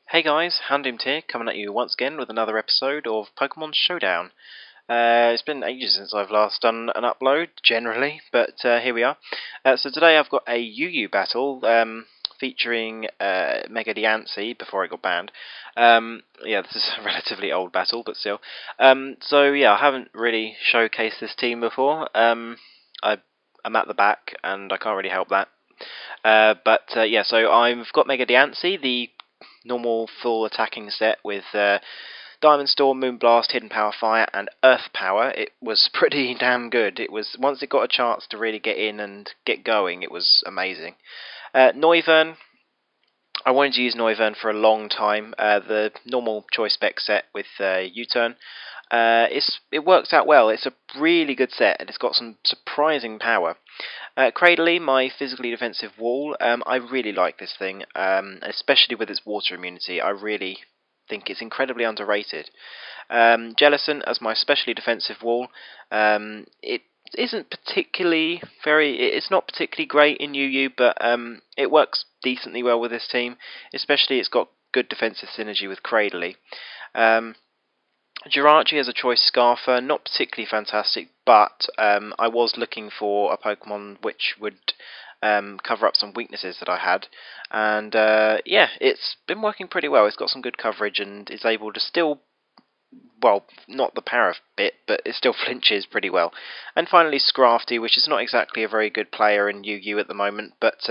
Hey guys, Houndoom here, coming at you once again with another episode of Pokémon Showdown. It's been ages since I've last done an upload, generally, but here we are. So today I've got a UU battle featuring Mega Diancie before it got banned. Yeah, this is a relatively old battle, but still. So yeah, I haven't really showcased this team before. I'm at the back, and I can't really help that. Yeah, so I've got Mega Diancie, the normal full attacking set with Diamond Storm, Moonblast, Hidden Power Fire, and Earth Power. It was pretty damn good. It was, once it got a chance to really get in and get going, it was amazing. Noivern, I wanted to use Noivern for a long time. The normal choice spec set with U-turn. It works out well. It's a really good set, and it's got some surprising power. Cradley, my physically defensive wall, I really like this thing, especially with its water immunity. I really think it's incredibly underrated. Jellicent as my specially defensive wall. It isn't particularly it's not particularly great in UU, but it works decently well with this team, especially it's got good defensive synergy with Cradley. Diancie as a choice Scarfer, not particularly fantastic, but I was looking for a Pokemon which would cover up some weaknesses that I had, and yeah, it's been working pretty well. It's got some good coverage and is able to still, well, not the power bit, but it still flinches pretty well. And finally Scrafty, which is not exactly a very good player in UU at the moment, but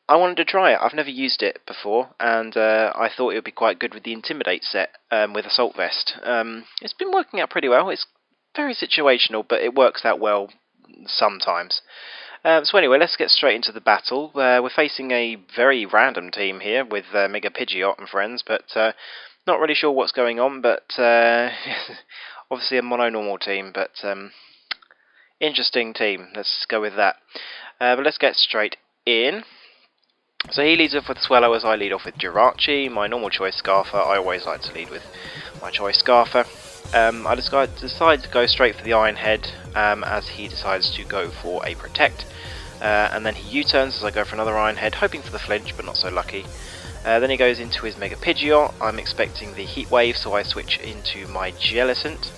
I wanted to try it. I've never used it before, and I thought it would be quite good with the Intimidate set with Assault Vest. It's been working out pretty well. It's very situational, but it works out well sometimes. So anyway, let's get straight into the battle. We're facing a very random team here with Mega Pidgeot and friends, but not really sure what's going on, but obviously a mono-normal team, but interesting team. Let's go with that. But let's get straight in. So he leads off with Swellow as I lead off with Diancie, my normal choice Scarfer. I always like to lead with my choice Scarfer. I decide to go straight for the Iron Head as he decides to go for a Protect. And then he U-turns as I go for another Iron Head, hoping for the flinch, but not so lucky. Then he goes into his Mega Pidgeot. I'm expecting the Heat Wave, so I switch into my Jellicent.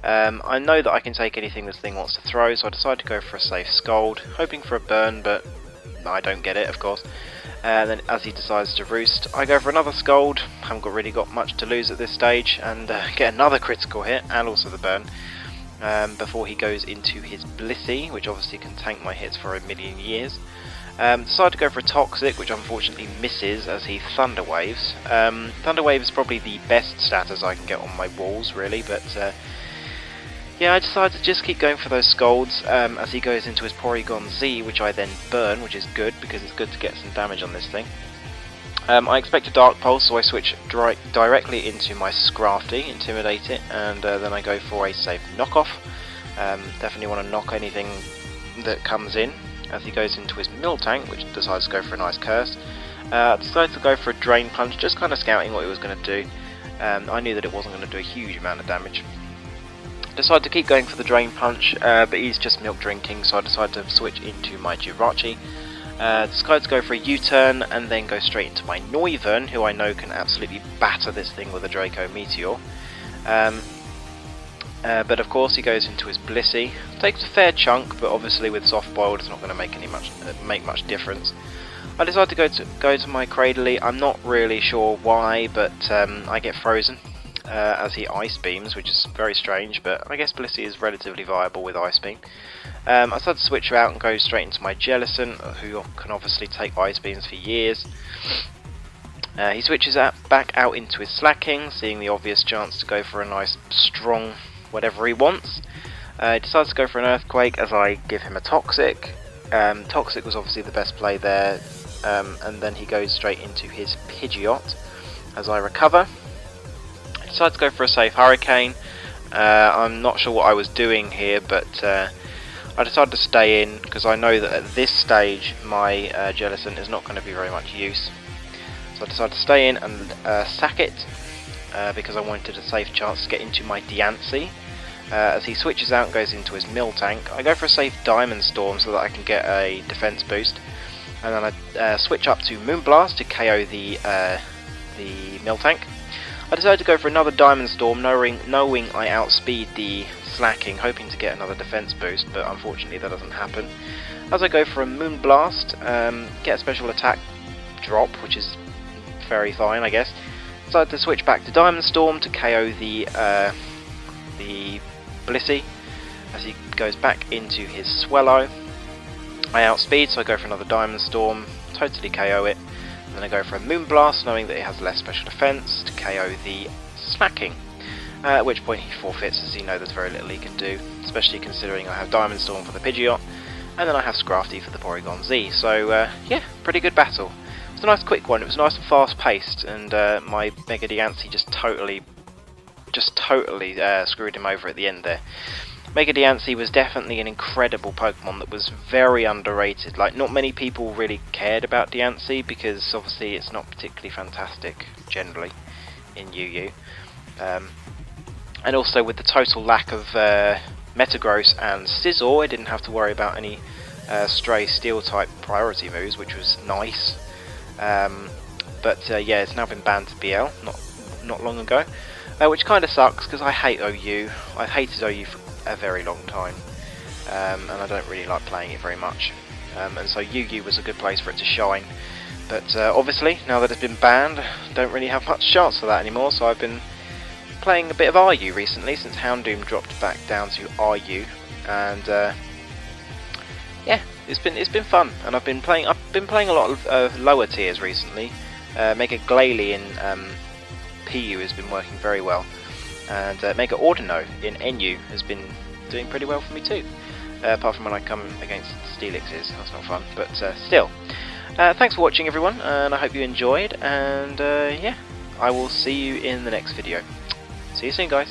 I know that I can take anything this thing wants to throw, so I decide to go for a safe Scald, hoping for a burn, but I don't get it, of course. And then as he decides to roost, I go for another Scald. Haven't really got much to lose at this stage, and get another critical hit, and also the burn, before he goes into his Blissey, which obviously can tank my hits for a million years. Decide to go for a Toxic, which unfortunately misses as he Thunder Waves. Thunder Wave is probably the best status I can get on my walls, really, but yeah, I decided to just keep going for those Scalds as he goes into his Porygon Z, which I then burn, which is good because it's good to get some damage on this thing. I expect a Dark Pulse, so I switch directly into my Scrafty, Intimidate it, and then I go for a safe Knockoff. Definitely want to knock anything that comes in as he goes into his Miltank, which decides to go for a nice Curse. I decided to go for a Drain Punch, just kind of scouting what it was going to do. I knew that it wasn't going to do a huge amount of damage. Decided to keep going for the Drain Punch, but he's just milk drinking, so I decided to switch into my Diancie. Decided to go for a U-turn and then go straight into my Noivern, who I know can absolutely batter this thing with a Draco Meteor. But of course he goes into his Blissey. Takes a fair chunk, but obviously with Soft Boiled it's not going to make much difference. I decided to go to my Cradley. I'm not really sure why, but I get frozen as he Ice Beams, which is very strange, but I guess Blissey is relatively viable with Ice Beam. I decided to switch out and go straight into my Jellicent, who can obviously take Ice Beams for years. He switches back out into his Slacking, seeing the obvious chance to go for a nice strong whatever he wants. He decides to go for an Earthquake as I give him a Toxic. Toxic was obviously the best play there, and then he goes straight into his Pidgeot as I recover. I decided to go for a safe Hurricane. I'm not sure what I was doing here, but I decided to stay in because I know that at this stage my Jellicent is not going to be very much use. So I decided to stay in and sack it because I wanted a safe chance to get into my Diancie. As he switches out and goes into his Miltank, I go for a safe Diamond Storm so that I can get a defense boost. And then I switch up to Moonblast to KO the the Miltank. I decided to go for another Diamond Storm, knowing I outspeed the Slacking, hoping to get another defense boost, but unfortunately that doesn't happen. As I go for a Moonblast, get a special attack drop, which is very fine, I guess. Decided to switch back to Diamond Storm to KO the Blissey as he goes back into his Swellow. I outspeed, so I go for another Diamond Storm, totally KO it. And then I go for a Moonblast, knowing that it has less special defense, to KO the Slacking. At which point he forfeits, as you know there's very little he can do, especially considering I have Diamond Storm for the Pidgeot, and then I have Scrafty for the Porygon Z. So yeah, pretty good battle. It was a nice quick one. It was nice and fast paced, and my Mega Diancie just totally screwed him over at the end there. Mega Diancie was definitely an incredible Pokemon that was very underrated. Like, not many people really cared about Diancie because obviously it's not particularly fantastic generally in UU. And also with the total lack of Metagross and Scizor, I didn't have to worry about any stray steel type priority moves, which was nice. But yeah, it's now been banned to BL not long ago, which kind of sucks because I hate OU. I've hated OU for a very long time, and I don't really like playing it very much. And so UU was a good place for it to shine. But obviously, now that it's been banned, don't really have much chance for that anymore. So I've been playing a bit of RU recently since Houndoom dropped back down to RU, and yeah, it's been fun. And I've been playing a lot of lower tiers recently. Mega Glalie in PU has been working very well, and Mega Audino in NU has been doing pretty well for me too. Apart from when I come against Steelixes, that's not fun, but still. Thanks for watching everyone, and I hope you enjoyed, and yeah, I will see you in the next video. See you soon, guys.